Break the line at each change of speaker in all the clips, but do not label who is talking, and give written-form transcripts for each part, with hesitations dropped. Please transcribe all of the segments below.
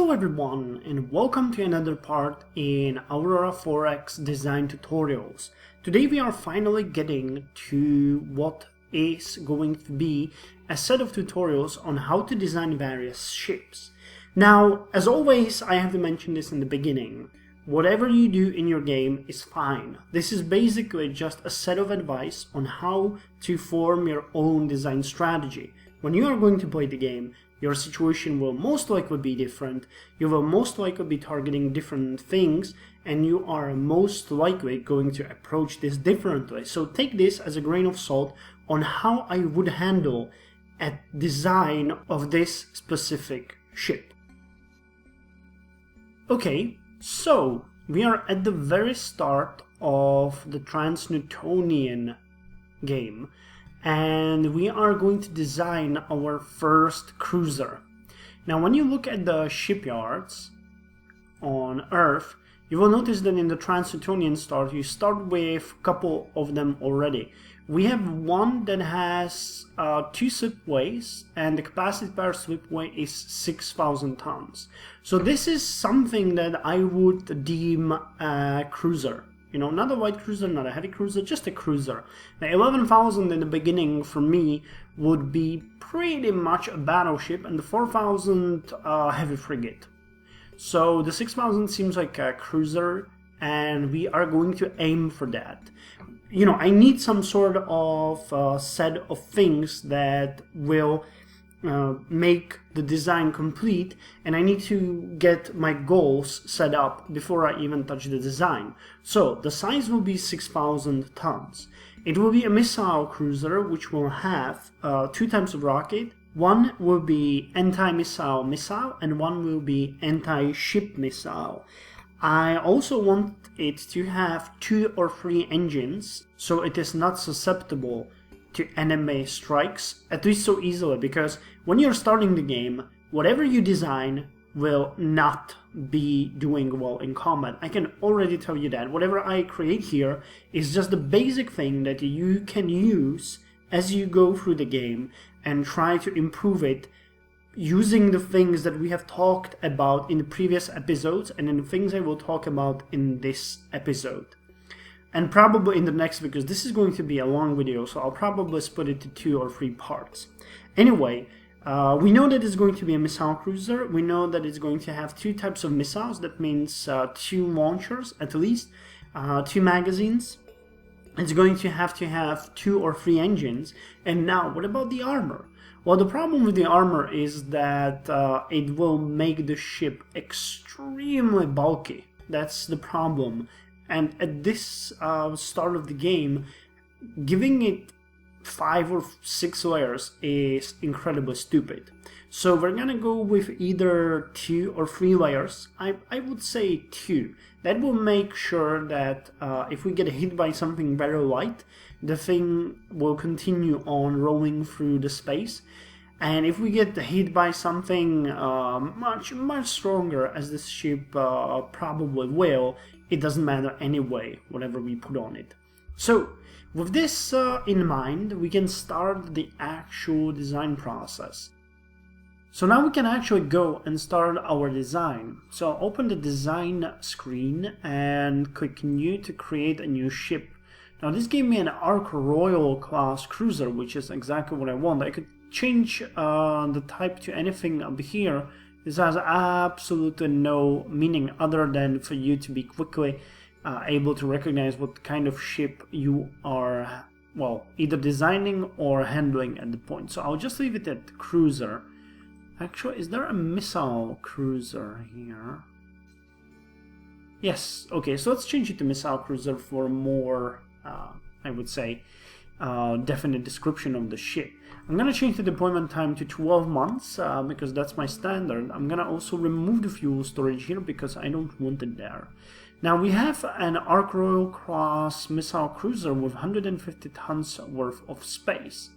Hello everyone and welcome to another part in Aurora 4X design tutorials. Today we are finally getting to what is going to be a set of tutorials on how to design various ships. Now, as always, I have to mention this in the beginning. Whatever you do in your game is fine. This is basically just a set of advice on how to form your own design strategy. When you are going to play the game, your situation will most likely be different, you will most likely be targeting different things, and you are most likely going to approach this differently. So take this as a grain of salt on how I would handle a design of this specific ship. Okay, so we are at the very start of the Trans-Newtonian game. And we are going to design our first cruiser. Now when you look at the shipyards on Earth, you will notice that in the Trans-Newtonian start, you start with a couple of them already. We have one that has 2 slipways, and the capacity per slipway is 6,000 tons. So this is something that I would deem a cruiser. You know, not a light cruiser, not a heavy cruiser, just a cruiser. The 11,000 in the beginning for me would be pretty much a battleship, and the 4,000 heavy frigate. So the 6,000 seems like a cruiser, and we are going to aim for that. You know, I need some sort of set of things that will make the design complete, and I need to get my goals set up before I even touch the design. So the size will be 6,000 tons. It will be a missile cruiser which will have 2 types of rocket. One will be anti-missile missile and one will be anti-ship missile. I also want it to have 2 or 3 engines, so it is not susceptible to enemy strikes, at least so easily, because when you're starting the game, whatever you design will not be doing well in combat. I can already tell you that. Whatever I create here is just the basic thing that you can use as you go through the game and try to improve it using the things that we have talked about in the previous episodes and in the things I will talk about in this episode. And probably in the next, because this is going to be a long video, so I'll probably split it to 2 or 3 parts. Anyway, we know that it's going to be a missile cruiser. We know that it's going to have 2 types of missiles. That means 2 launchers at least, 2 magazines. It's going to have 2 or 3 engines. And now, what about the armor? Well, the problem with the armor is that it will make the ship extremely bulky. That's the problem. And at this start of the game, giving it 5 or 6 layers is incredibly stupid. So we're gonna go with either 2 or 3 layers. I would say 2. That will make sure that if we get hit by something very light, the thing will continue on rolling through the space. And if we get hit by something much stronger, as this ship probably will, it doesn't matter anyway, whatever we put on it. So, with this in mind, we can start the actual design process. So now we can actually go and start our design. So open the design screen and click new to create a new ship. Now this gave me an Ark Royal class cruiser, which is exactly what I want. I could change the type to anything up here. This has absolutely no meaning other than for you to be quickly able to recognize what kind of ship you are, well, either designing or handling at the point. So I'll just leave it at cruiser. Actually, is there a missile cruiser here? Yes, okay, so let's change it to missile cruiser for more, I would say, definite description of the ship. I'm going to change the deployment time to 12 months because that's my standard. I'm going to also remove the fuel storage here because I don't want it there. Now we have an Ark Royal class missile cruiser with 150 tons worth of space.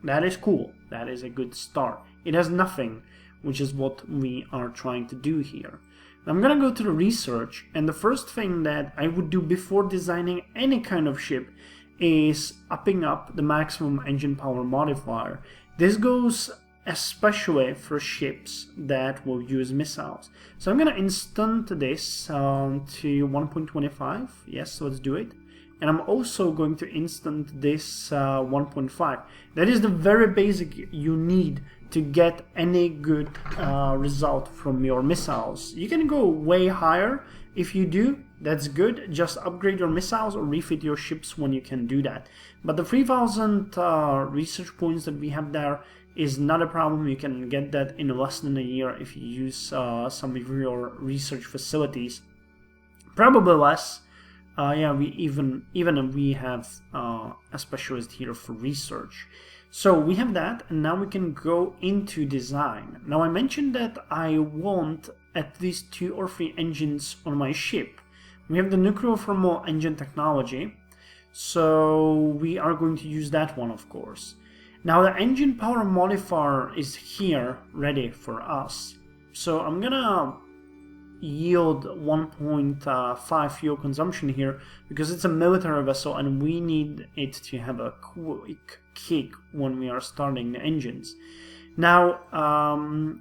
That is cool. That is a good start. It has nothing, which is what we are trying to do here. Now I'm going to go to the research, and the first thing that I would do before designing any kind of ship is upping up the maximum engine power modifier. This goes especially for ships that will use missiles. So I'm going to instant this to 1.25. Yes, let's do it. And I'm also going to instant this 1.5. That is the very basic you need to get any good result from your missiles. You can go way higher. If you do, that's good. Just upgrade your missiles or refit your ships when you can do that. But the 3000 research points that we have there is not a problem. You can get that in less than a year if you use some of your research facilities. Probably less. Yeah, even we have a specialist here for research. So we have that, and now we can go into design. Now I mentioned that I want at least 2 or 3 engines on my ship. We have the nuclear thermal engine technology, so we are going to use that one, of course. Now the engine power modifier is here ready for us. So I'm gonna yield 1.5 fuel consumption here because it's a military vessel and we need it to have a quick kick when we are starting the engines. Now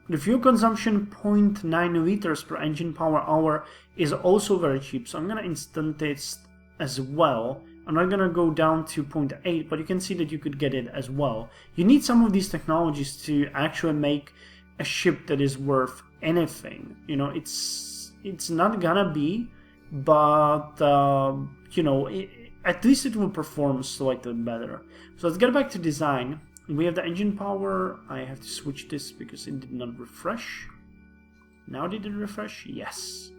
the fuel consumption 0.9 liters per engine power hour is also very cheap, so I'm gonna instant it as well. I'm not gonna go down to 0.8, but you can see that you could get it as well. You need some of these technologies to actually make a ship that is worth anything. You know, it's not gonna be, but you know, at least it will perform slightly better. So let's get back to design. We have the engine power. I have to switch this because it did not refresh. Now did it refresh? Yes.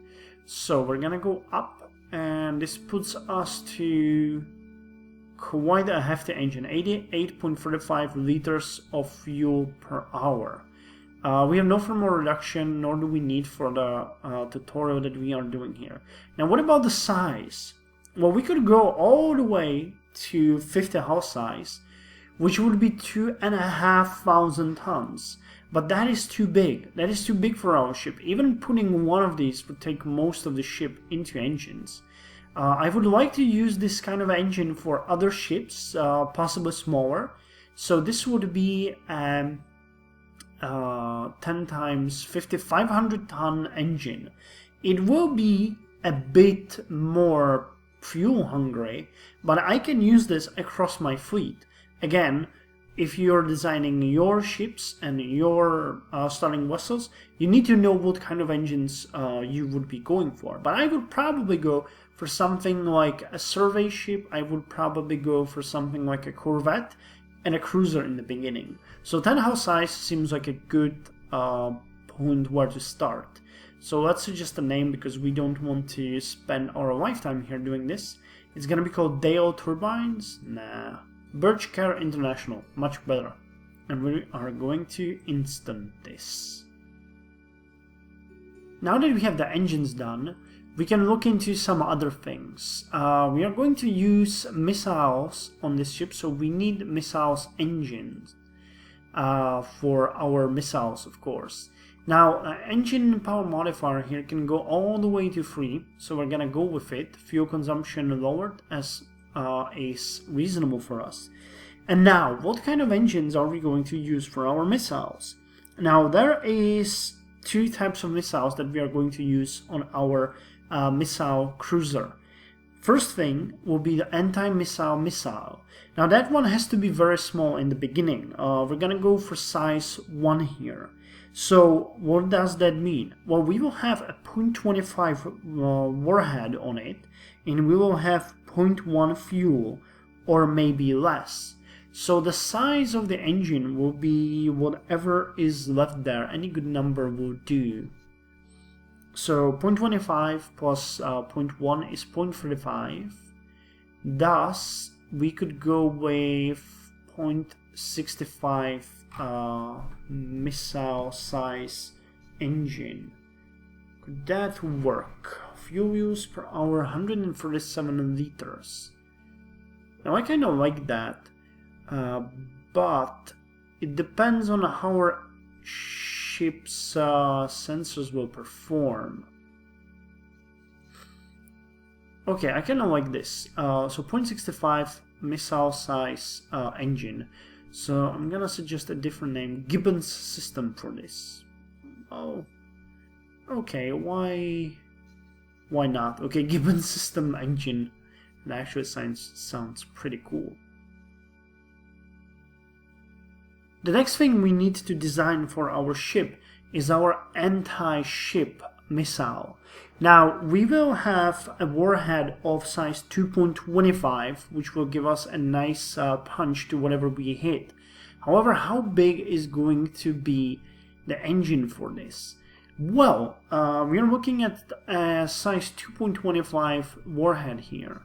So we're gonna go up, and this puts us to quite a hefty engine, 88.35 liters of fuel per hour. We have no thermal reduction, nor do we need for the tutorial that we are doing here. Now what about the size? Well, we could go all the way to 50 hull size, which would be 2,500 tons. But that is too big. That is too big for our ship. Even putting one of these would take most of the ship into engines. I would like to use this kind of engine for other ships, possibly smaller. So this would be 10 times 5,500 ton engine. It will be a bit more fuel hungry, but I can use this across my fleet. Again, if you're designing your ships and your starting vessels, you need to know what kind of engines you would be going for. But I would probably go for something like a survey ship. I would probably go for something like a corvette and a cruiser in the beginning. So 10 hull size seems like a good point where to start. So let's suggest a name because we don't want to spend our lifetime here doing this. It's gonna be called Dale Turbines? Nah. Birch Care International, much better. And we are going to instant this. Now that we have the engines done, we can look into some other things. We are going to use missiles on this ship, so we need missiles engines for our missiles, of course. Now, engine power modifier here can go all the way to 3, so we're gonna go with it. Fuel consumption lowered as is reasonable for us. And now, what kind of engines are we going to use for our missiles? Now, there is 2 types of missiles that we are going to use on our missile cruiser. First thing will be the anti-missile missile. Now, that one has to be very small in the beginning. We're gonna go for size 1 here. So, what does that mean? Well, we will have a 0.25 warhead on it, and we will have 0.1 fuel, or maybe less. So the size of the engine will be whatever is left there. Any good number will do. So 0.25 plus 0.1 is 0.35. Thus, we could go with 0.65 missile size engine. Could that work? Fuel use per hour 137 liters. Now I kind of like that, but it depends on how our ship's sensors will perform. Okay, I kind of like this. So 0.65 missile size engine. So I'm gonna suggest a different name, Gibbons system for this. Oh, okay, why not? Okay, Gibbons system engine. It actually sounds pretty cool. The next thing we need to design for our ship is our anti-ship missile. Now, we will have a warhead of size 2.25, which will give us a nice punch to whatever we hit. However, how big is going to be the engine for this? Well, we are looking at a size 2.25 warhead here.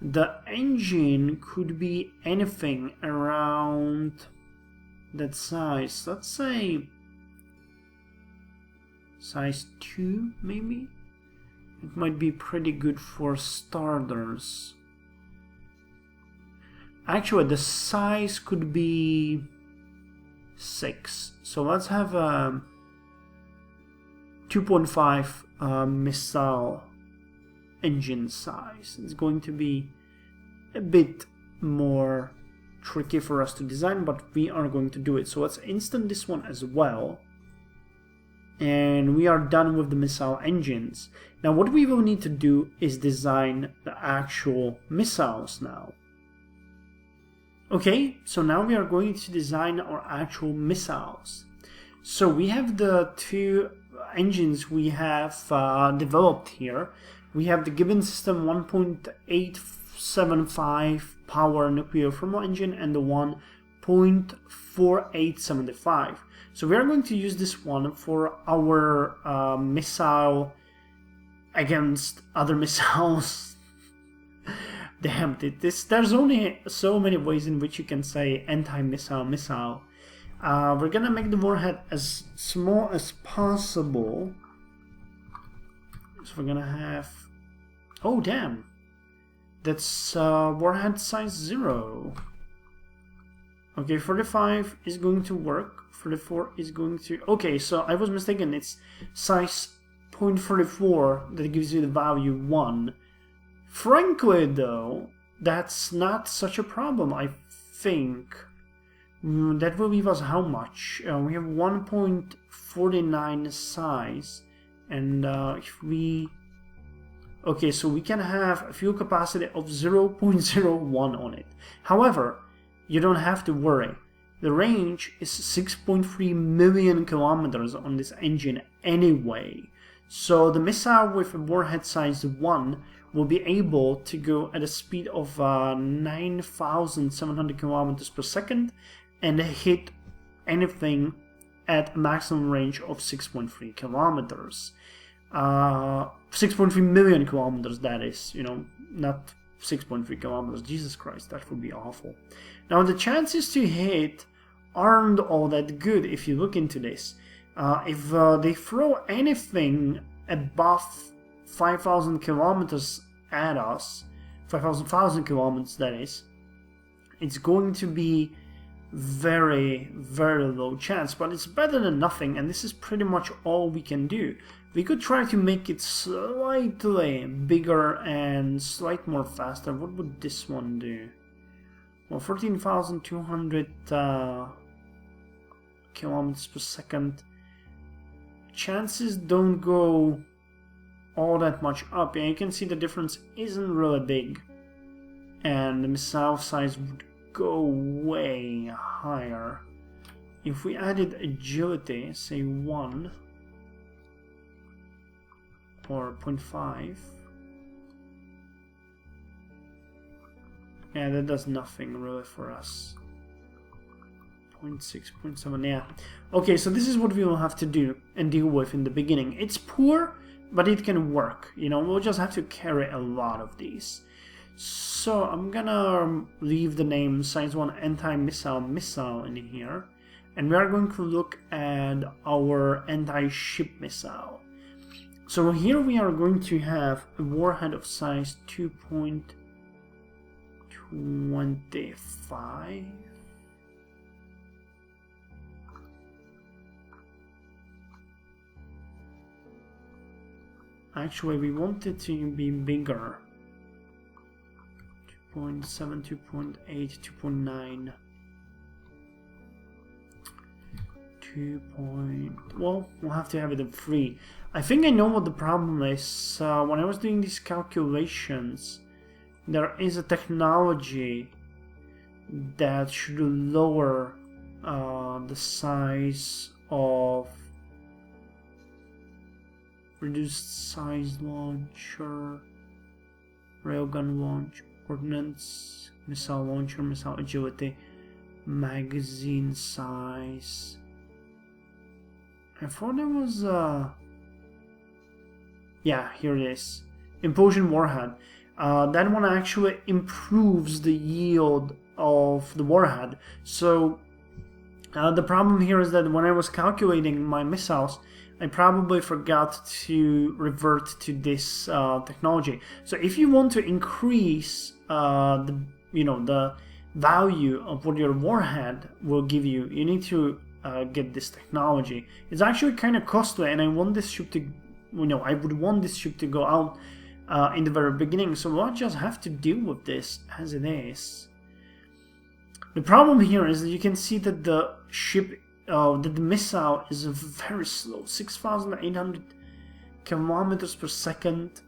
The engine could be anything around that size. Let's say size 2, maybe? It might be pretty good for starters. Actually, the size could be 6. So let's have a 2.5 missile engine size. It's going to be a bit more tricky for us to design, but we are going to do it. So let's instant this one as well. And we are done with the missile engines. Now what we will need to do is design the actual missiles now. Okay, so now we are going to design our actual missiles. So we have the two engines we have developed here. We have the Gibbons system 1.875 power nuclear thermal engine and the 1.4875. So we are going to use this one for our missile against other missiles. Damn it, there's only so many ways in which you can say anti-missile missile. We're gonna make the warhead as small as possible. So we're gonna have... Oh damn! That's warhead size 0. Okay, 45 is going to work. 44 is going to... Okay, so I was mistaken. It's size 0.44 that gives you the value 1. Frankly, though, that's not such a problem, I think. That will leave us how much? We have 1.49 size. And if we... Okay, so we can have a fuel capacity of 0.01 on it. However, you don't have to worry. The range is 6.3 million kilometers on this engine anyway. So the missile with a warhead size 1 will be able to go at a speed of 9,700 kilometers per second and hit anything at a maximum range of 6.3 kilometers. 6.3 million kilometers, that is, you know, not 6.3 kilometers. Jesus Christ, that would be awful. Now, the chances to hit aren't all that good if you look into this. If they throw anything above 5,000 kilometers at us, 5,000 kilometers that is, it's going to be very, very low chance, but it's better than nothing, and this is pretty much all we can do. We could try to make it slightly bigger and slightly more faster. What would this one do? Well, 14,200 kilometers per second. Chances don't go all that much up. Yeah, you can see the difference isn't really big. And the missile size would go way higher. If we added agility, say 1 or 0.5, yeah, that does nothing really for us. 0.6, 0.7, yeah. Okay, so this is what we will have to do and deal with in the beginning. It's poor, but it can work. You know, we'll just have to carry a lot of these. So I'm gonna leave the name size 1 anti-missile missile in here, and we are going to look at our anti-ship missile. So here we are going to have a warhead of size 2.25. Actually, we want it to be bigger. 2.7, 2.8, 2.9. 2 point... Well, we'll have to have it at 3. I think I know what the problem is. When I was doing these calculations, there is a technology that should lower the size of reduced size launcher, railgun launch, ordnance, missile launcher, missile agility, magazine size. I thought there was yeah, here it is. Implosion warhead. That one actually improves the yield of the warhead. So the problem here is that when I was calculating my missiles, I probably forgot to revert to this technology. So if you want to increase the value of what your warhead will give you, you need to get this technology. It's actually kind of costly, and I want this ship to, I would want this ship to go out in the very beginning. So we'll just have to deal with this as it is. The problem here is that you can see that the ship, that the missile is very slow. 6,800 kilometers per second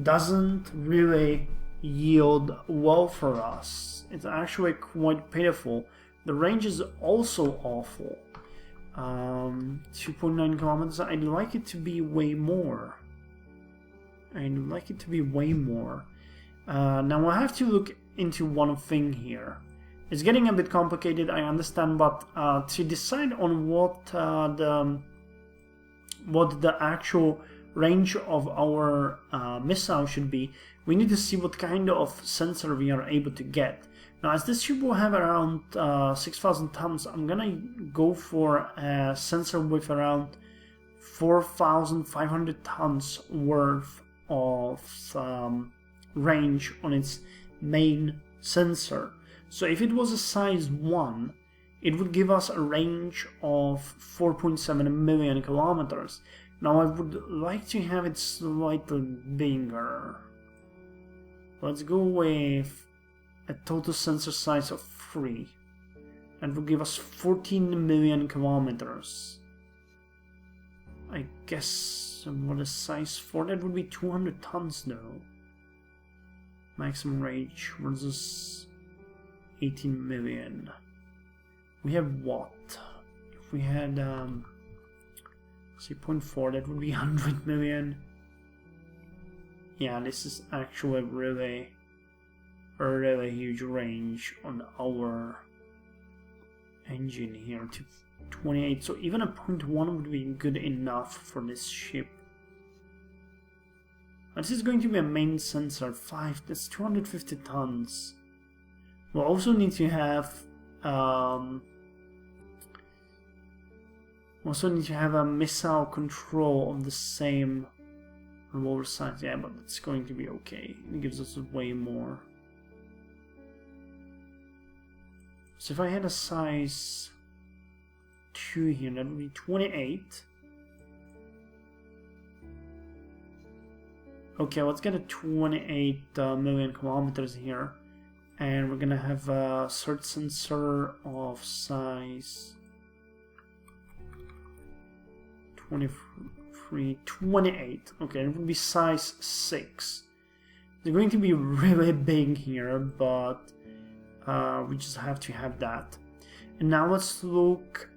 doesn't really yield well for us. It's actually quite pitiful. The range is also awful. 2.9 kilometers. I'd like it to be way more. Now we'll have to look into one thing here. It's getting a bit complicated, I understand, but to decide on what the actual range of our missile should be, we need to see what kind of sensor we are able to get. Now, as this ship will have around 6,000 tons, I'm gonna go for a sensor with around 4,500 tons worth of range on its main sensor. So if it was a size 1, it would give us a range of 4.7 million kilometers. Now I would like to have it slightly bigger. Let's go with a total sensor size of 3. That would give us 14 million kilometers. I guess what a size 4, that would be 200 tons though. Maximum range versus 18 million. We have what? If we had 0.4, that would be 100 million. Yeah, this is actually really huge range on our engine here to 28. So even a 0.1 would be good enough for this ship. This is going to be a main sensor 5. That's 250 tons. We'll also need to have a missile control of the same lower size. Yeah, but it's going to be okay. It gives us way more. So if I had a size 2 here, that would be 28. Okay, let's get a 28 million kilometers here. And we're gonna have a third sensor of size 23, 28. Okay, it would be size 6. They're going to be really big here, but we just have to have that. And now let's look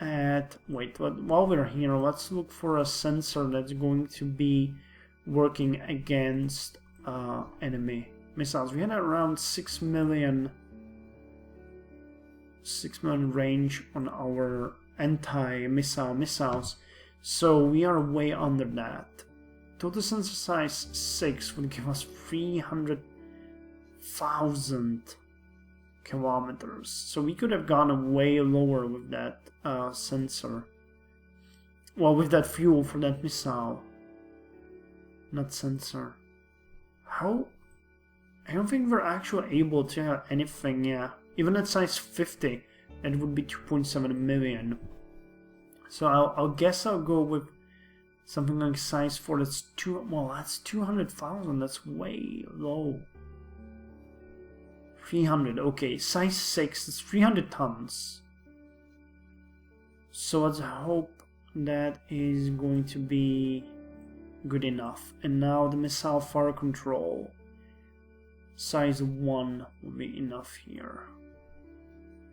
at, while we're here, let's look for a sensor that's going to be working against enemy missiles. We had around 6 million range on our anti-missile missiles, so we are way under that. Total sensor size 6 would give us 300,000 kilometers, so we could have gone way lower with that sensor. Well, with that fuel for that missile, not sensor. How? I don't think we're actually able to have anything, yeah. Even at size 50, that would be 2.7 million. So I'll guess I'll go with something like size 4. That's that's 200,000. That's way low. 300. Okay, size 6. That's 300 tons. So let's hope that is going to be good enough. And now the missile fire control. Size 1 will be enough here,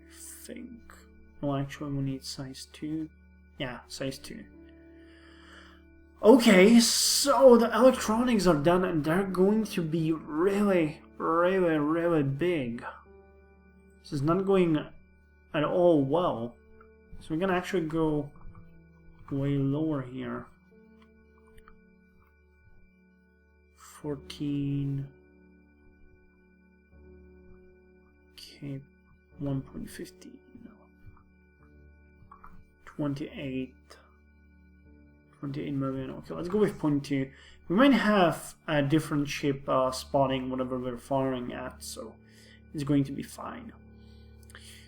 I think. Well, actually we need size 2. Yeah, size 2. Okay, so the electronics are done and they're going to be really, really, really big. This is not going at all well. So we're gonna actually go way lower here. 14. Okay, 1.15. 28 million. Okay, let's go with 0.2. We might have a different ship spotting whatever we're firing at, so it's going to be fine.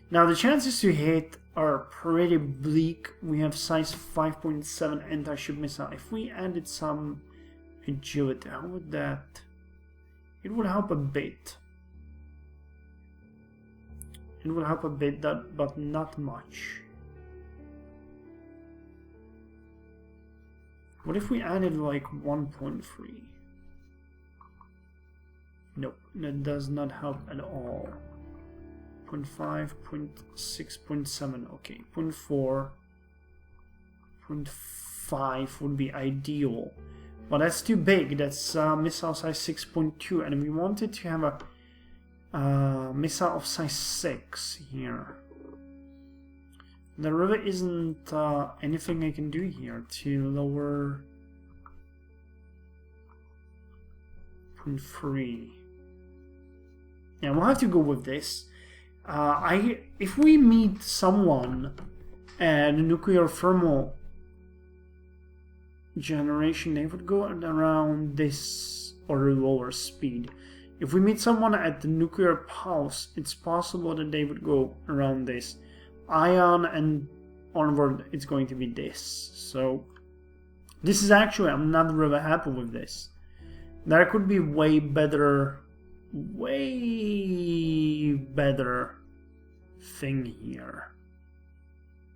Now the chances to hit are pretty bleak. We have size 5.7 anti-ship missile. If we added some agility, how would that? It would help a bit. It would help a bit, but not much. What if we added like 1.3? Nope, that does not help at all. 0.5, 0.6, 0.7, okay, 0.4, 0.5 would be ideal. But that's too big, that's missile size 6.2, and we wanted to have a missile of size 6 here. There really isn't anything I can do here to lower 0.3. Yeah, we'll have to go with this. If we meet someone at nuclear thermal generation, they would go at around this or lower speed. If we meet someone at the nuclear pulse, it's possible that they would go around this. Ion and onward, it's going to be this. So this is actually, I'm not really happy with this. There could be way better thing here,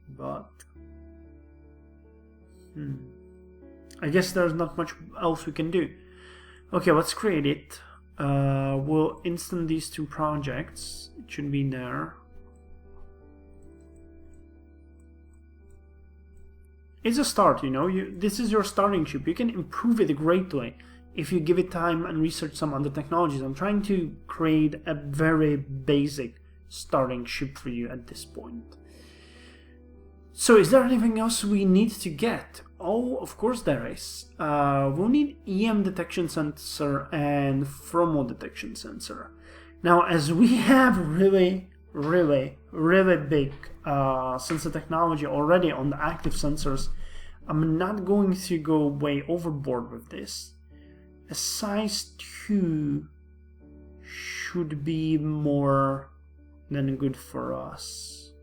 but I guess there's not much else we can do. Okay, let's create it. We'll instant these two projects. It should be there. It's a start, you know. This is your starting ship. You can improve it greatly if you give it time and research some other technologies. I'm trying to create a very basic starting ship for you at this point. So is there anything else we need to get? Oh, of course there is. We'll need EM detection sensor and thermal detection sensor. Now, as we have really big sensor technology already on the active sensors, I'm not going to go way overboard with this. A size 2 should be more than good for us.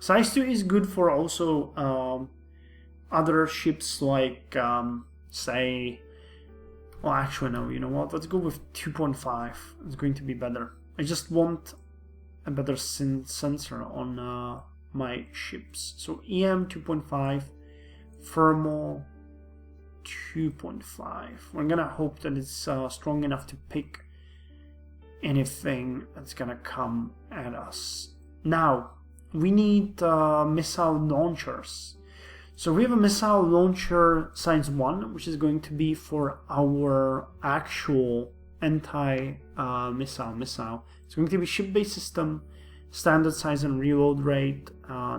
Size 2 is good for also other ships like, say, well, actually no, you know what, let's go with 2.5. It's going to be better. I just want a better sensor on my ships. So EM 2.5, thermal 2.5. We're gonna hope that it's strong enough to pick anything that's gonna come at us. Now, we need missile launchers. So we have a missile launcher size 1, which is going to be for our actual anti-missile. It's going to be ship-based system, standard size and reload rate.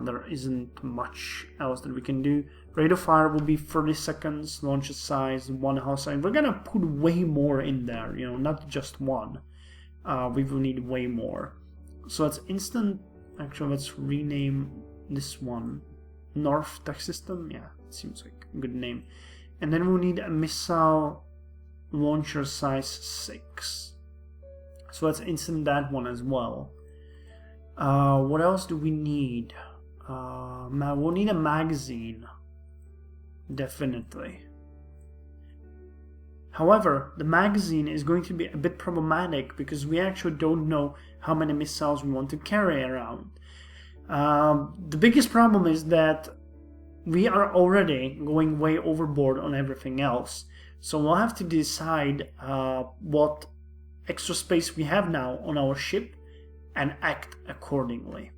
There isn't much else that we can do. Rate of fire will be 30 seconds, launcher size 1 house size. We're gonna put way more in there, you know, not just one. We will need way more. So it's instant. Actually, let's rename this one North Tech System. Yeah, it seems like a good name. And then we'll need a missile launcher size 6. So let's instant that one as well. What else do we need? We'll need a magazine. Definitely. However, the magazine is going to be a bit problematic because we actually don't know how many missiles we want to carry around. The biggest problem is that we are already going way overboard on everything else. So we'll have to decide what extra space we have now on our ship and act accordingly.